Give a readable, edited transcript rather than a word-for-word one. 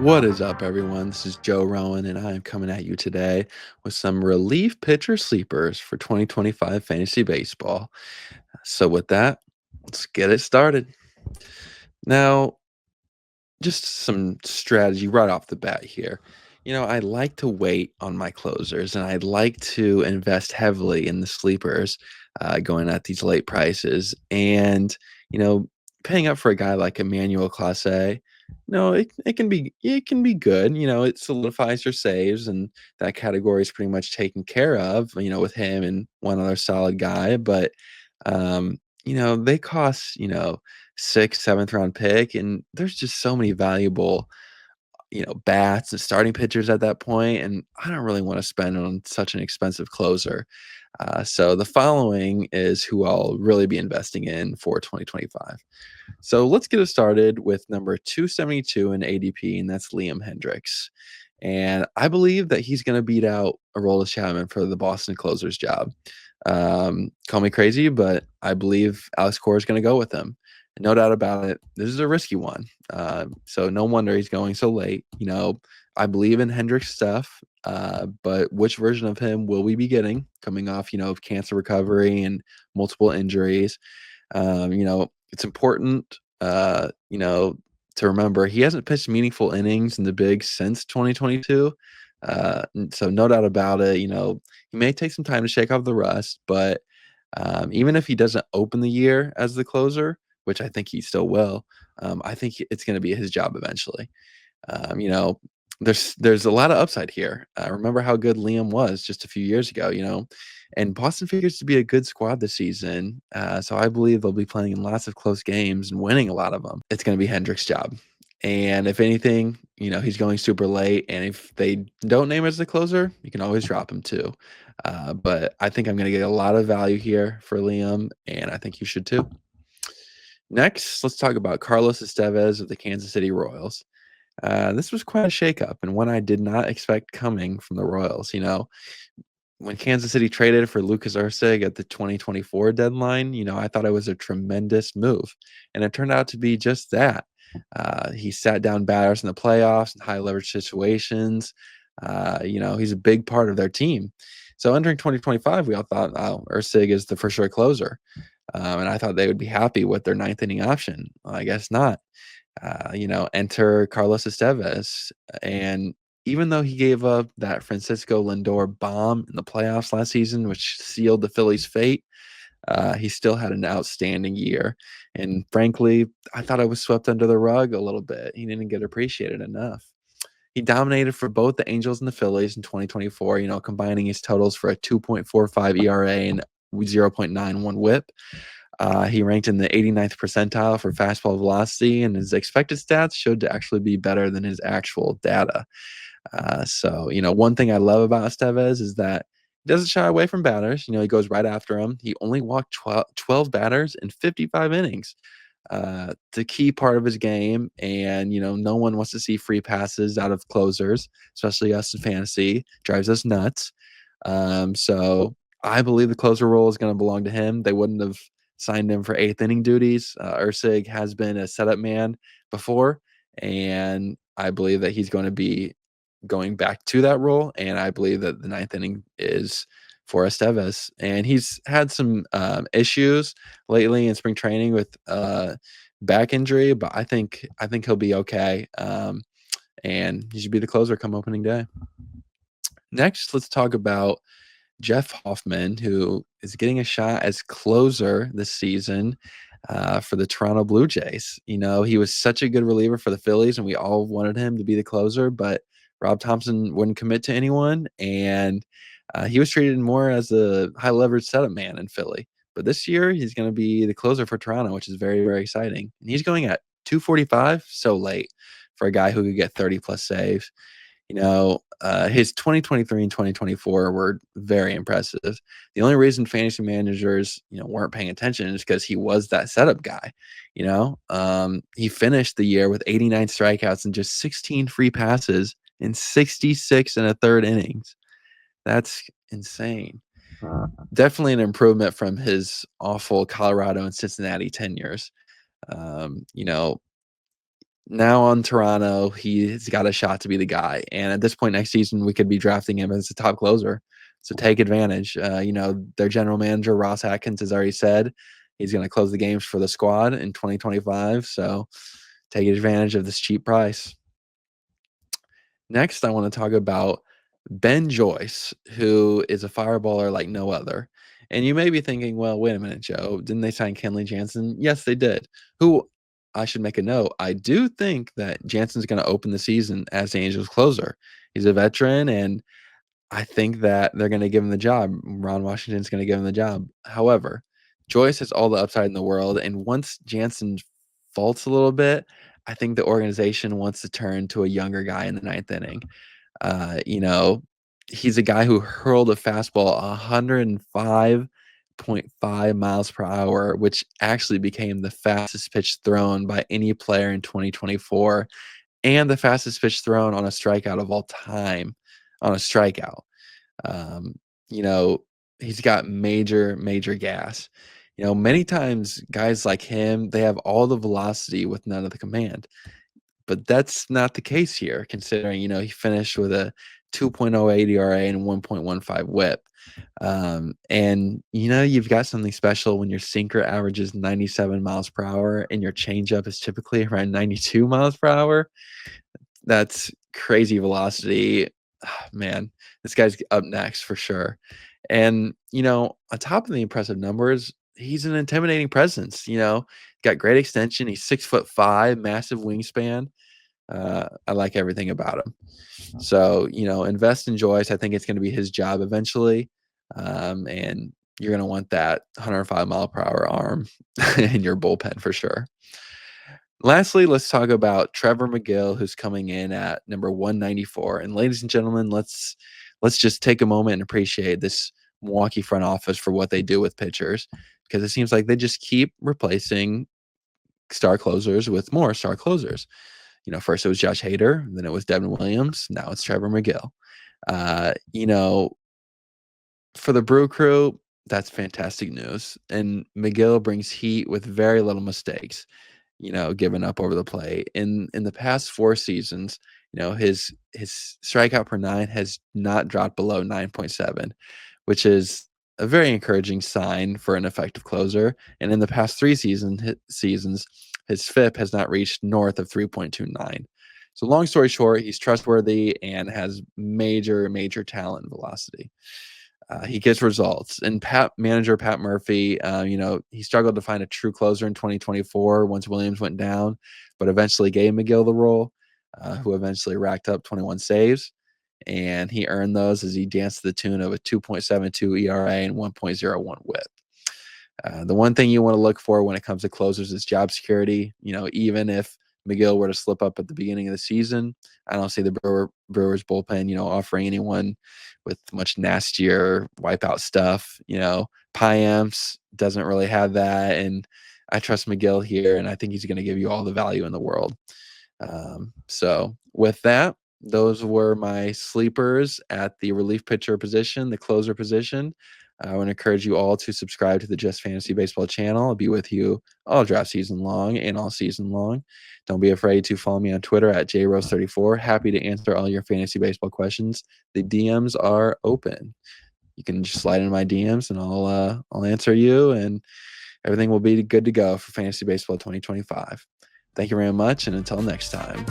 What is up, everyone? This is Joe Rowan, and I am coming at you today with some relief pitcher sleepers for 2025 fantasy baseball. So, with that, let's get it started. Now, just some strategy right off the bat here. I like to wait on my closers, and I'd like to invest heavily in the sleepers going at these late prices. And, you know, paying up for a guy like Emmanuel Clase, it can be good. It solidifies your saves, and that category is pretty much taken care of, with him and one other solid guy. But, they cost, sixth, seventh round pick, and there's just so many valuable, bats and starting pitchers at that point, and I don't really want to spend on such an expensive closer. So the following is who I'll really be investing in for 2025. So let's get it started with number 272 in ADP, and that's Liam Hendricks. And I believe that he's going to beat out Aroldis Chapman for the Boston closer's job. Call me crazy, but I believe Alex Cora is going to go with him. No doubt about it. This is a risky one. So no wonder he's going so late. I believe in Hendricks' stuff, but which version of him will we be getting coming off, of cancer recovery and multiple injuries? It's important, to remember he hasn't pitched meaningful innings in the bigs since 2022. So no doubt about it, he may take some time to shake off the rust, but even if he doesn't open the year as the closer, which I think he still will, I think it's going to be his job eventually. Um, you know, there's a lot of upside here. Remember how good Liam was just a few years ago, and Boston figures to be a good squad this season. So I believe they'll be playing in lots of close games and winning a lot of them. It's going to be Hendrick's job. And if anything, he's going super late. And if they don't name him as the closer, you can always drop him too. But I think I'm going to get a lot of value here for Liam, and I think you should too. Next, let's talk about Carlos Estevez of the Kansas City Royals. This was quite a shakeup and one I did not expect coming from the Royals. When Kansas City traded for Lucas Erceg at the 2024 deadline, I thought it was a tremendous move. And it turned out to be just that. He sat down batters in the playoffs and high leverage situations. He's a big part of their team. So entering 2025, we all thought, oh, Erceg is the for sure closer. And I thought they would be happy with their ninth inning option. Well, I guess not. Enter Carlos Estevez. And even though he gave up that Francisco Lindor bomb in the playoffs last season, which sealed the Phillies' fate, he still had an outstanding year. And frankly, I thought I was swept under the rug a little bit. He didn't get appreciated enough. He dominated for both the Angels and the Phillies in 2024, combining his totals for a 2.45 ERA and 0.91 whip. He ranked in the 89th percentile for fastball velocity, and his expected stats showed to actually be better than his actual data. One thing I love about Estevez is that he doesn't shy away from batters. He goes right after them. He only walked 12 batters in 55 innings. It's a key part of his game, and no one wants to see free passes out of closers, especially us in fantasy. Drives us nuts. So I believe the closer role is going to belong to him. They wouldn't have signed him for eighth inning duties. Erceg has been a setup man before, and I believe that he's going to be going back to that role. And I believe that the ninth inning is for Estevez. And he's had some issues lately in spring training with back injury, but I think he'll be okay. And he should be the closer come opening day. Next, let's talk about Jeff Hoffman, who is getting a shot as closer this season for the Toronto Blue Jays. He was such a good reliever for the Phillies, and we all wanted him to be the closer, but Rob Thompson wouldn't commit to anyone, and he was treated more as a high leverage setup man in Philly. But this year, he's going to be the closer for Toronto, which is very, very exciting. And he's going at 245, so late for a guy who could get 30 plus saves. His 2023 and 2024 were very impressive. The only reason fantasy managers, weren't paying attention is because he was that setup guy. He finished the year with 89 strikeouts and just 16 free passes in 66 and a third innings. That's insane. Definitely an improvement from his awful Colorado and Cincinnati tenures. You know, now on Toronto, he's got a shot to be the guy. And at this point next season, we could be drafting him as a top closer. So take advantage. Their general manager, Ross Atkins, has already said he's going to close the games for the squad in 2025. So take advantage of this cheap price. Next, I want to talk about Ben Joyce, who is a fireballer like no other. And you may be thinking, well, wait a minute, Joe, didn't they sign Kenley Jansen? Yes, they did. Who I should make a note. I do think that Jansen's going to open the season as the Angels closer. He's a veteran, and I think that they're going to give him the job. Ron Washington's going to give him the job. However, Joyce has all the upside in the world, and once Jansen faults a little bit, I think the organization wants to turn to a younger guy in the ninth inning. Uh, you know, he's a guy who hurled a fastball 105.5 miles per hour, which actually became the fastest pitch thrown by any player in 2024 and the fastest pitch thrown on a strikeout of all time on a strikeout. Um, you know, he's got major, major gas. Many times guys like him, they have all the velocity with none of the command. But that's not the case here, considering, he finished with a 2.08 ERA and 1.15 whip. And, you've got something special when your sinker averages 97 miles per hour and your changeup is typically around 92 miles per hour. That's crazy velocity. Man, this guy's up next for sure. And, on top of the impressive numbers, he's an intimidating presence. Got great extension. He's 6'5", massive wingspan. I like everything about him. So, invest in Joyce. I think it's going to be his job eventually. And you're going to want that 105 mile per hour arm in your bullpen for sure. Lastly, let's talk about Trevor McGill, who's coming in at number 194. And ladies and gentlemen, let's just take a moment and appreciate this Milwaukee front office for what they do with pitchers, because it seems like they just keep replacing star closers with more star closers. First it was Josh Hader, then it was Devin Williams, now it's Trevor McGill. Uh, you know, for the Brew Crew, that's fantastic news. And McGill brings heat with very little mistakes, given up over the plate. In the past 4 seasons, his strikeout per 9 has not dropped below 9.7, which is a very encouraging sign for an effective closer. And in the past 3 seasons, his FIP has not reached north of 3.29. So long story short, he's trustworthy and has major, major talent and velocity. He gets results. And manager Pat Murphy, he struggled to find a true closer in 2024 once Williams went down, but eventually gave McGill the role, who eventually racked up 21 saves. And he earned those as he danced to the tune of a 2.72 ERA and 1.01 whip. The one thing you want to look for when it comes to closers is job security. Even if McGill were to slip up at the beginning of the season, I don't see the Brewers bullpen, offering anyone with much nastier wipeout stuff. Payamps doesn't really have that, and I trust McGill here, and I think he's going to give you all the value in the world. So with that, those were my sleepers at the relief pitcher position, the closer position. I want to encourage you all to subscribe to the Just Fantasy Baseball channel. I'll be with you all draft season long and all season long. Don't be afraid to follow me on Twitter at JRose34. Happy to answer all your fantasy baseball questions. The DMs are open. You can just slide in my DMs and I'll answer you, and everything will be good to go for Fantasy Baseball 2025. Thank you very much, and until next time.